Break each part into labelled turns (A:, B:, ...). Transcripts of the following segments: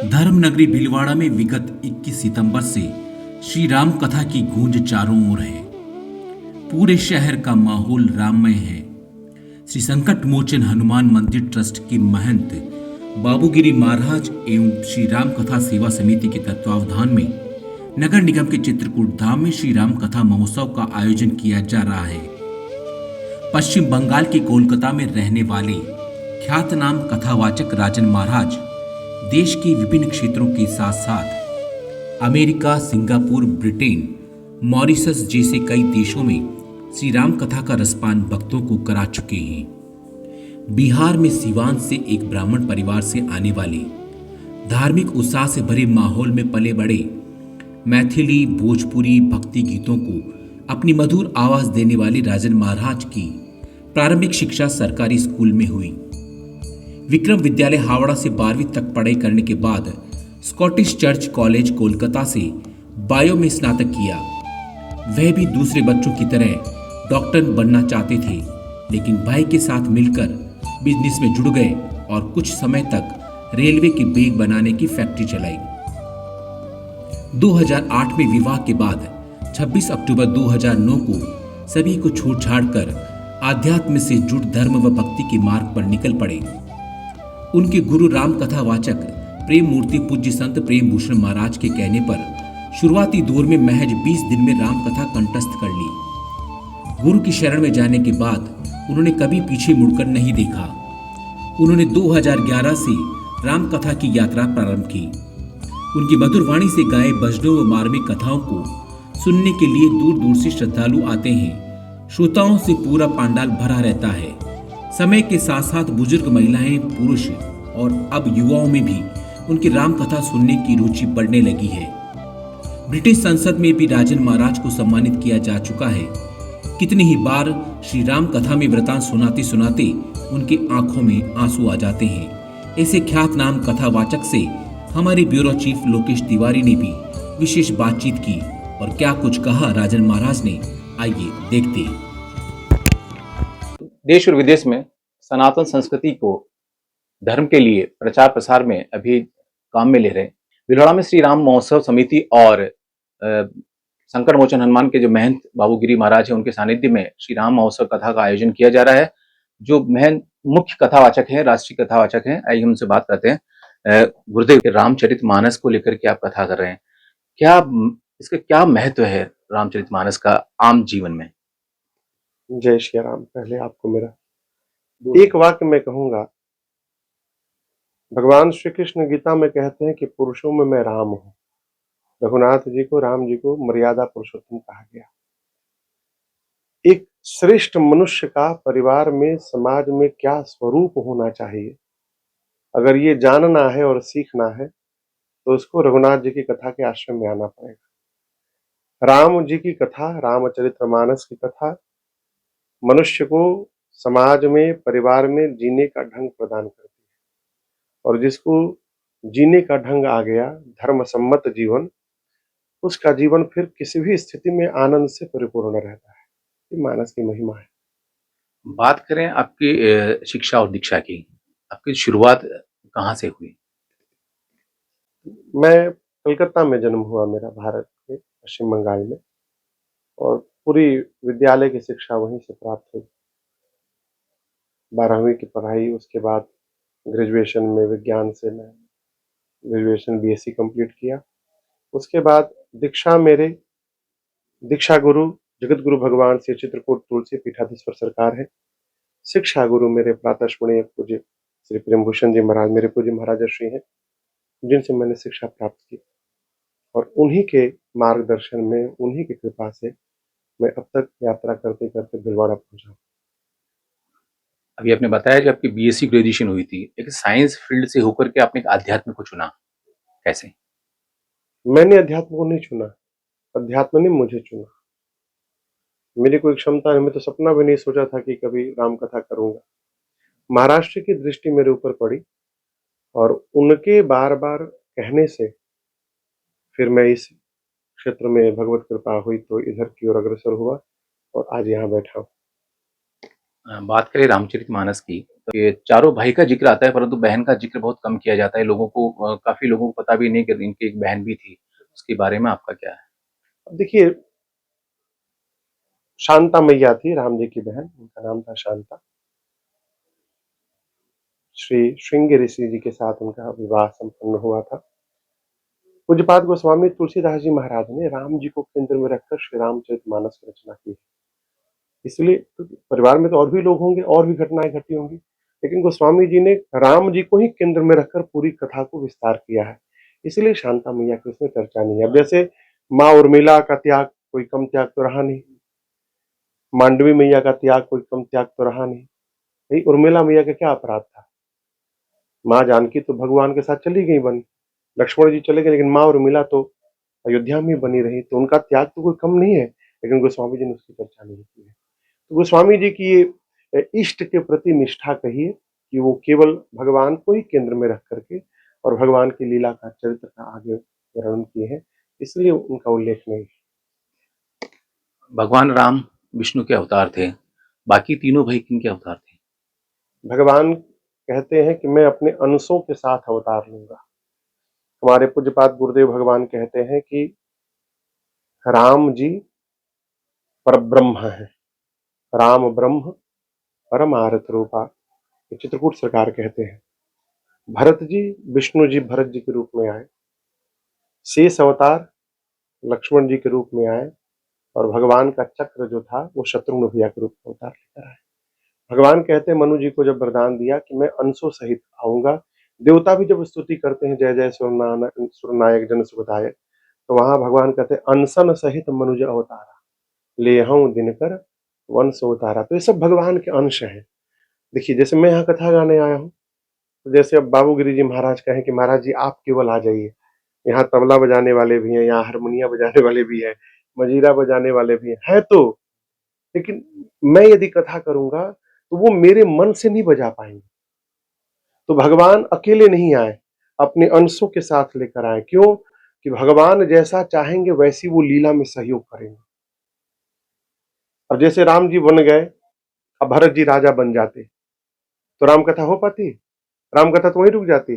A: धर्मनगरी भीलवाड़ा में विगत 21 सितंबर से श्री राम कथा की गूंज चारों ओर है। पूरे शहर का माहौल राममय है। श्री संकट मोचन हनुमान मंदिर ट्रस्ट के महंत बाबूगिरी महाराज एवं श्री राम कथा सेवा समिति के तत्वावधान में नगर निगम के चित्रकूट धाम में श्री राम कथा महोत्सव का आयोजन किया जा रहा है। पश्चिम बंगाल के कोलकाता में रहने वाले ख्यातनाम कथावाचक राजन महाराज देश के विभिन्न क्षेत्रों के साथ साथ अमेरिका, सिंगापुर, ब्रिटेन, मॉरिशस जैसे कई देशों में श्री राम कथा का रसपान भक्तों को करा चुके हैं। बिहार में सीवान से एक ब्राह्मण परिवार से आने वाले धार्मिक उत्साह से भरे माहौल में पले बड़े मैथिली, भोजपुरी भक्ति गीतों को अपनी मधुर आवाज देने वाले राजन महाराज की प्रारंभिक शिक्षा सरकारी स्कूल में हुई। विक्रम विद्यालय हावड़ा से 12वीं तक पढ़ाई करने के बाद स्कॉटिश चर्च कॉलेज कोलकाता से बायो में स्नातक किया। वह भी दूसरे बच्चों की तरह डॉक्टर बनना चाहते थे, लेकिन भाई के साथ मिलकर बिजनेस में जुड़ गए और कुछ समय तक रेलवे की बैग बनाने की फैक्ट्री चलाई। 2008 में विवाह के बाद 26 अक्टूबर 2009 को सभी को छोड़ छाड़ कर आध्यात्म से जुड़ धर्म व भक्ति के मार्ग पर निकल पड़े। उनके गुरु राम कथा वाचक प्रेम मूर्ति पूज्य संत प्रेम भूषण महाराज के कहने पर शुरुआती दौर में महज 20 दिन में राम कथा कंठस्थ कर ली। गुरु की शरण में जाने के बाद उन्होंने कभी पीछे मुड़कर नहीं देखा। उन्होंने 2011 से राम कथा की यात्रा प्रारंभ की। उनकी मधुर वाणी से गाए भजनों व मार्मिक कथाओं को सुनने के लिए दूर दूर से श्रद्धालु आते हैं। श्रोताओं से पूरा पंडाल भरा रहता है। समय के साथ साथ बुजुर्ग महिलाएं, पुरुष और अब युवाओं में भी उनकी राम कथा सुनने की रुचि बढ़ने लगी है। ब्रिटिश संसद में भी राजन महाराज को सम्मानित किया जा चुका है। कितनी ही बार श्री राम कथा में वृतांत सुनाते सुनाते उनकी आंखों में आंसू आ जाते हैं। ऐसे ख्यातनाम कथावाचक से हमारे ब्यूरो चीफ लोकेश तिवारी ने भी विशेष बातचीत की और क्या कुछ कहा राजन महाराज ने, आइए देखते हैं।
B: देश और विदेश में सनातन संस्कृति को धर्म के लिए प्रचार प्रसार में अभी काम में ले रहे भीलवाड़ा में श्री राम महोत्सव समिति और संकट मोचन हनुमान के जो महंत बाबूगिरी महाराज हैं उनके सानिध्य में श्री राम महोत्सव कथा का आयोजन किया जा रहा है। जो महंत मुख्य कथावाचक हैं, राष्ट्रीय कथावाचक हैं, आइए हमसे बात करते हैं। गुरुदेव के रामचरितमानस को लेकर के आप कथा कर रहे हैं, क्या इसका क्या महत्व है रामचरितमानस का आम जीवन में?
C: जय श्री राम। पहले आपको मेरा एक वाक्य मैं कहूंगा। भगवान श्री कृष्ण गीता में कहते हैं कि पुरुषों में मैं राम हूं। रघुनाथ जी को, राम जी को मर्यादा पुरुषोत्तम कहा गया। एक श्रेष्ठ मनुष्य का परिवार में, समाज में क्या स्वरूप होना चाहिए, अगर ये जानना है और सीखना है तो उसको रघुनाथ जी की कथा के आश्रम में आना पड़ेगा। राम जी की कथा, रामचरितमानस की कथा मनुष्य को समाज में, परिवार में जीने का ढंग प्रदान करती है, और जिसको जीने का ढंग आ गया, धर्म सम्मत जीवन, उसका जीवन फिर किसी भी स्थिति में आनंद से परिपूर्ण रहता है। ये मानस की महिमा है।
B: बात करें आपकी शिक्षा और दीक्षा की, आपकी शुरुआत कहाँ से हुई?
C: मैं कलकत्ता में जन्म हुआ मेरा, भारत के पश्चिम बंगाल में, और पूरी विद्यालय की शिक्षा वहीं से प्राप्त हुई। 12वीं की पढ़ाई, उसके बाद ग्रेजुएशन में विज्ञान से मैं ग्रेजुएशन बीएससी कंप्लीट किया। उसके बाद दीक्षा मेरे दीक्षा गुरु जगत गुरु भगवान श्री चित्रकूट तुलसी पीठाधीश्वर सरकार है। शिक्षा गुरु मेरे प्रातःस्मरणीय पूज्य श्री प्रेमभूषण जी महाराज, मेरे पूज्य महाराज श्री हैं, जिनसे मैंने शिक्षा प्राप्त की, और उन्हीं के मार्गदर्शन में, उन्हीं की कृपा से मैं अब तक यात्रा करते करते भीलवाड़ा पहुंचा।
B: अभी आपने बताया जब आपकी बीएससी ग्रेजुएशन हुई थी, एक साइंस फील्ड से होकर के आपने एक अध्यात्म को चुना, कैसे?
C: मैंने अध्यात्म को नहीं चुना, अध्यात्म ने मुझे चुना। मेरी कोई क्षमता नहीं, मैं तो सपना भी नहीं सोचा था कि कभी राम कथा करूंगा। महाराष्ट्र की दृष्टि मेरे ऊपर पड़ी और उनके बार बार कहने से फिर मैं इस क्षेत्र में भगवत कृपा हुई तो इधर की ओर अग्रसर हुआ और आज यहाँ बैठा हूँ।
B: बात करें रामचरितमानस की, तो ये चारों भाई का जिक्र आता है, परंतु बहन का जिक्र बहुत कम किया जाता है। लोगों को काफी लोगों को पता भी नहीं कि इनकी एक बहन भी थी। उसके बारे में आपका क्या है?
C: अब देखिए, शांता मैया थी राम जी की बहन, उनका नाम था शांता। श्री श्रृंगी ऋषि जी के साथ उनका विवाह संपन्न हुआ था। पूज्यपाद गोस्वामी तुलसीदास जी महाराज ने राम जी को केंद्र में रखकर श्री रामचरितमानस की रचना की है। इसलिए तो परिवार में तो और भी लोग होंगे, और भी घटनाएं घटी होंगी, लेकिन गोस्वामी जी ने राम जी को ही केंद्र में रखकर पूरी कथा को विस्तार किया है। इसलिए शांता मैया की उसमें चर्चा नहीं है। अब जैसे माँ उर्मिला का त्याग कोई कम त्याग तो रहा नहीं, मांडवी मैया का त्याग कोई कम त्याग तो रहा नहीं। भाई उर्मिला मैया का क्या अपराध था? माँ जानकी तो भगवान के साथ चली गई बनी, लक्ष्मण जी चले गए, लेकिन माँ उर्मिला तो अयोध्या में बनी रही, तो उनका त्याग तो कोई कम नहीं है। लेकिन गोस्वामी जी ने उसकी चर्चा नहीं की है। तो गोस्वामी जी की ये इष्ट के प्रति निष्ठा कहिए कि वो केवल भगवान को ही केंद्र में रख करके और भगवान की लीला का चरित्र का आगे वर्णन किए हैं, इसलिए उनका उल्लेख नहीं है।
B: भगवान राम विष्णु के अवतार थे, बाकी तीनों भाई किन के अवतार थे?
C: भगवान कहते हैं कि मैं अपने अंशों के साथ अवतार लूंगा। हमारे पूज्यपाद गुरुदेव भगवान कहते हैं कि राम जी परब्रह्म है, राम ब्रह्म परमारथ रूपा, ये चित्रकूट सरकार कहते हैं। भरत जी विष्णु जी भरत जी के रूप में आए, शेष अवतार लक्ष्मण जी के रूप में आए, और भगवान का चक्र जो था वो शत्रुघ्न भैया के रूप में उतार लेकर आए। भगवान कहते हैं मनु जी को जब वरदान दिया कि मैं अंशों सहित आऊंगा, देवता भी जब स्तुति करते हैं जय जय सुरनायक जन सुखदायक, तो वहां भगवान कहते हैं अनशन सहित मनुज अवतारा, ले हूं दिनकर वंश उतारा। तो ये सब भगवान के अंश हैं। देखिए, जैसे मैं यहाँ कथा गाने आया हूँ, तो जैसे अब बाबू गिरी जी महाराज कहें कि महाराज जी आप केवल आ जाइए, यहाँ तबला बजाने वाले भी हैं, यहाँ हारमोनिया बजाने वाले भी हैं, मजीरा बजाने वाले भी हैं तो, लेकिन मैं यदि कथा करूंगा तो वो मेरे मन से नहीं बजा पाएंगे। तो भगवान अकेले नहीं आए, अपने अंशों के साथ लेकर आए। क्यों? कि भगवान जैसा चाहेंगे वैसी वो लीला में सहयोग करेंगे। अब जैसे राम जी बन गए, अब भरत जी राजा बन जाते तो राम कथा हो पाती? राम कथा तो वहीं रुक जाती।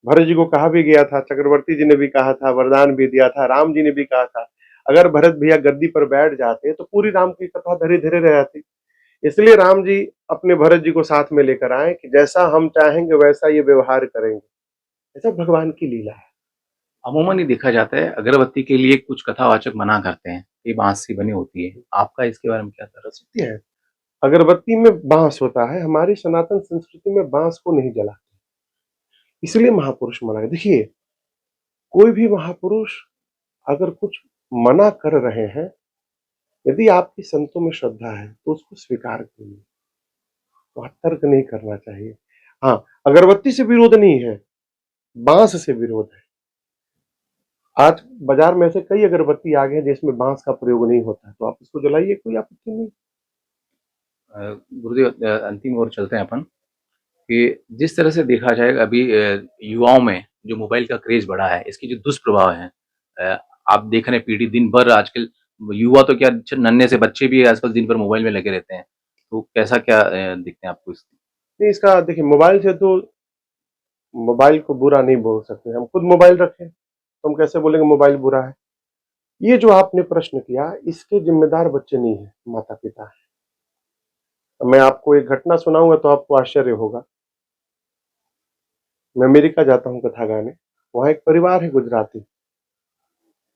C: भरत जी को कहा भी गया था, चक्रवर्ती जी ने भी कहा था, वरदान भी दिया था, राम जी ने भी कहा था, अगर भरत भैया गद्दी पर बैठ जाते तो पूरी राम की कथा धीरे धीरे रह जाती। इसलिए राम जी अपने भरत जी को साथ में लेकर आए कि जैसा हम चाहेंगे वैसा ये व्यवहार करेंगे। ऐसा भगवान की लीला है।
B: अमूमन ही देखा जाता है अगरबत्ती के लिए कुछ कथावाचक मना करते हैं, ये बांस से बनी होती है। आपका इसके बारे में क्या तरस?
C: सत्य है, अगरबत्ती में बांस होता है। हमारी सनातन संस्कृति में बांस को नहीं जलाते, इसलिए महापुरुष मना कर। देखिए, कोई भी महापुरुष अगर कुछ मना कर रहे हैं, यदि आपकी संतों में श्रद्धा है तो उसको स्वीकार कीजिए, वहां तर्क नहीं करना चाहिए। हाँ, अगरबत्ती से विरोध नहीं है, बांस से विरोध है। आज बाजार में ऐसे कई अगरबत्ती आ गए हैं जिसमें बांस का प्रयोग नहीं होता है, तो आप इसको जलाइए, कोई आपत्ति नहीं।
B: गुरुदेव, अंतिम ओर चलते हैं अपन कि जिस तरह से देखा जाए अभी युवाओं में जो मोबाइल का क्रेज बढ़ा है, इसकी जो दुष्प्रभाव है, अ, आप देख रहे हैं पीढ़ी दिन भर आजकल, युवा तो क्या, नन्हे से बच्चे भी आजकल दिन भर मोबाइल में लगे रहते हैं। तो कैसा क्या दिखते हैं आपको इसके?
C: नहीं, इसका देखिए, मोबाइल से तो मोबाइल को बुरा नहीं बोल सकते। हम खुद मोबाइल रखें तो हम कैसे बोलेंगे मोबाइल बुरा है? ये जो आपने प्रश्न किया, इसके जिम्मेदार बच्चे नहीं है, माता पिता है। मैं आपको एक घटना सुनाऊंगा तो आपको आश्चर्य होगा। मैं अमेरिका जाता हूँ कथा गाने, वहां एक परिवार है गुजराती,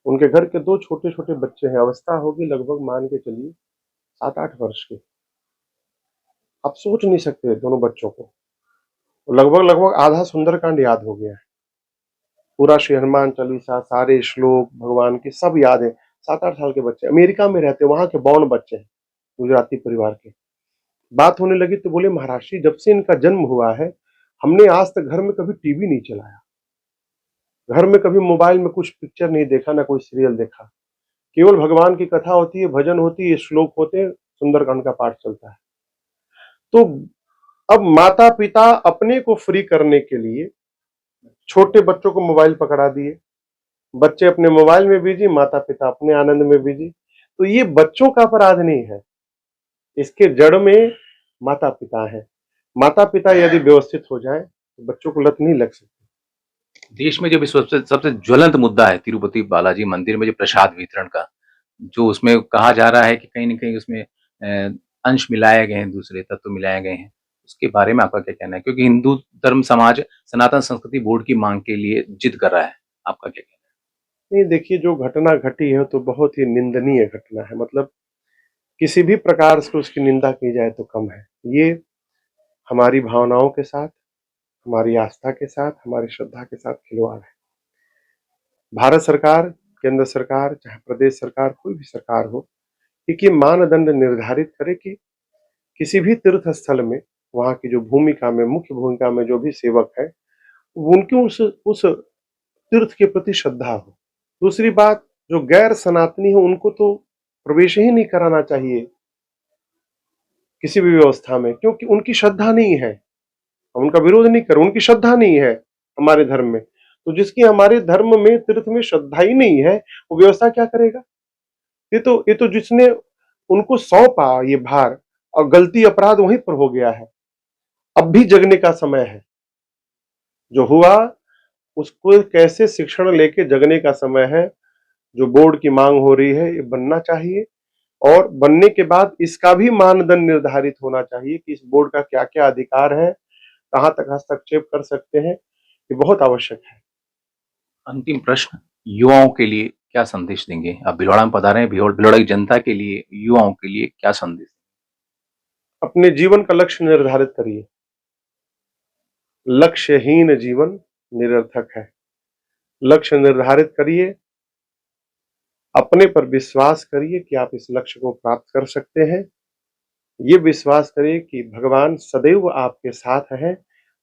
C: उनके घर के दो छोटे छोटे बच्चे हैं, अवस्था होगी लगभग मान के चलिए 7-8 वर्ष की। आप सोच नहीं सकते दोनों बच्चों को, लगभग लगभग आधा सुंदरकांड याद हो गया है, पूरा श्री हनुमान चालीसा, सारे श्लोक भगवान के सब याद है। 7-8 साल के बच्चे अमेरिका में रहते, वहां के बॉर्न बच्चे हैं, गुजराती परिवार के। बात होने लगी तो बोले महाराज जी, जब से इनका जन्म हुआ है हमने आज तक घर में कभी टीवी नहीं चलाया, घर में कभी मोबाइल में कुछ पिक्चर नहीं देखा, ना कोई सीरियल देखा, केवल भगवान की कथा होती है, भजन होती है, श्लोक होते हैं, सुंदरकांड का पाठ चलता है। तो अब माता पिता अपने को फ्री करने के लिए छोटे बच्चों को मोबाइल पकड़ा दिए, बच्चे अपने मोबाइल में बिजी, माता पिता अपने आनंद में बिजी। तो ये बच्चों का अपराध नहीं है, इसके जड़ में माता पिता हैं। माता पिता यदि व्यवस्थित हो जाएं तो बच्चों को लत नहीं लग सकती।
B: देश में जो भी सबसे सबसे ज्वलंत मुद्दा है तिरुपति बालाजी मंदिर में जो प्रसाद वितरण का, जो उसमें कहा जा रहा है कि कहीं न कहीं उसमें अंश मिलाए गए हैं, दूसरे तत्व मिलाए गए हैं। उसके बारे में आपका क्या कहना है? क्योंकि हिंदू धर्म समाज सनातन संस्कृति बोर्ड की माँग के लिए जिद कर रहा है। आपका क्या कहना है?
C: नहीं, देखिए, जो घटना घटी है तो बहुत ही निंदनीय घटना है। मतलब किसी भी प्रकार से उसकी निंदा की जाए तो कम है। ये हमारी भावनाओं के साथ, हमारी आस्था के साथ, हमारी श्रद्धा के साथ खिलवाड़ है। भारत सरकार, केंद्र सरकार, चाहे प्रदेश सरकार, कोई भी सरकार हो, एक ये मानदंड निर्धारित करे कि किसी भी तीर्थ स्थल में वहाँ की जो भूमिका में, मुख्य भूमिका में जो भी सेवक है, उनकी उस तीर्थ के प्रति श्रद्धा हो। दूसरी बात, जो गैर सनातनी हो उनको तो प्रवेश ही नहीं कराना चाहिए किसी भी व्यवस्था में, क्योंकि उनकी श्रद्धा नहीं है। हम उनका विरोध नहीं कर, उनकी श्रद्धा नहीं है हमारे धर्म में। तो जिसकी हमारे धर्म में, तीर्थ में श्रद्धा ही नहीं है, वो व्यवस्था क्या करेगा? ये तो जिसने उनको सौंपा ये भार, और गलती अपराध वहीं पर हो गया है। अब भी जगने का समय है। जो हुआ उसको कैसे शिक्षण लेके जगने का समय है। जो बोर्ड की मांग हो रही है ये बनना चाहिए, और बनने के बाद इसका भी मानदंड निर्धारित होना चाहिए कि इस बोर्ड का क्या क्या अधिकार है, कहाँ तक हस्तक्षेप कर सकते हैं। ये बहुत आवश्यक है।
B: अंतिम प्रश्न, युवाओं के लिए क्या संदेश देंगे? आप भीलवाड़ा में पधारे हैं, भीलवाड़ा की जनता के लिए, युवाओं के लिए क्या संदेश?
C: अपने जीवन का लक्ष्य निर्धारित करिए। लक्ष्यहीन जीवन निरर्थक है। लक्ष्य निर्धारित करिए, अपने पर विश्वास करिए कि आप इस लक्ष्य को प्राप्त कर सकते हैं। ये विश्वास करिए कि भगवान सदैव आपके साथ हैं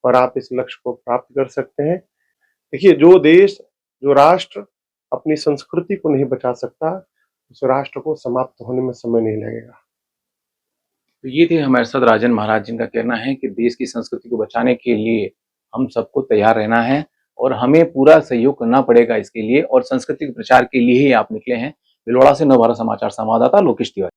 C: और आप इस लक्ष्य को प्राप्त कर सकते हैं। देखिए, जो देश, जो राष्ट्र अपनी संस्कृति को नहीं बचा सकता, उस राष्ट्र को समाप्त होने में समय नहीं लगेगा।
B: तो ये थे हमारे साथ राजन महाराज, जिनका कहना है कि देश की संस्कृति को बचाने के लिए हम सबको तैयार रहना है और हमें पूरा सहयोग करना पड़ेगा इसके लिए, और संस्कृति के प्रचार के लिए ही आप निकले हैं। भीलवाड़ा से नवभारत समाचार संवाददाता लोकेश तिवारी।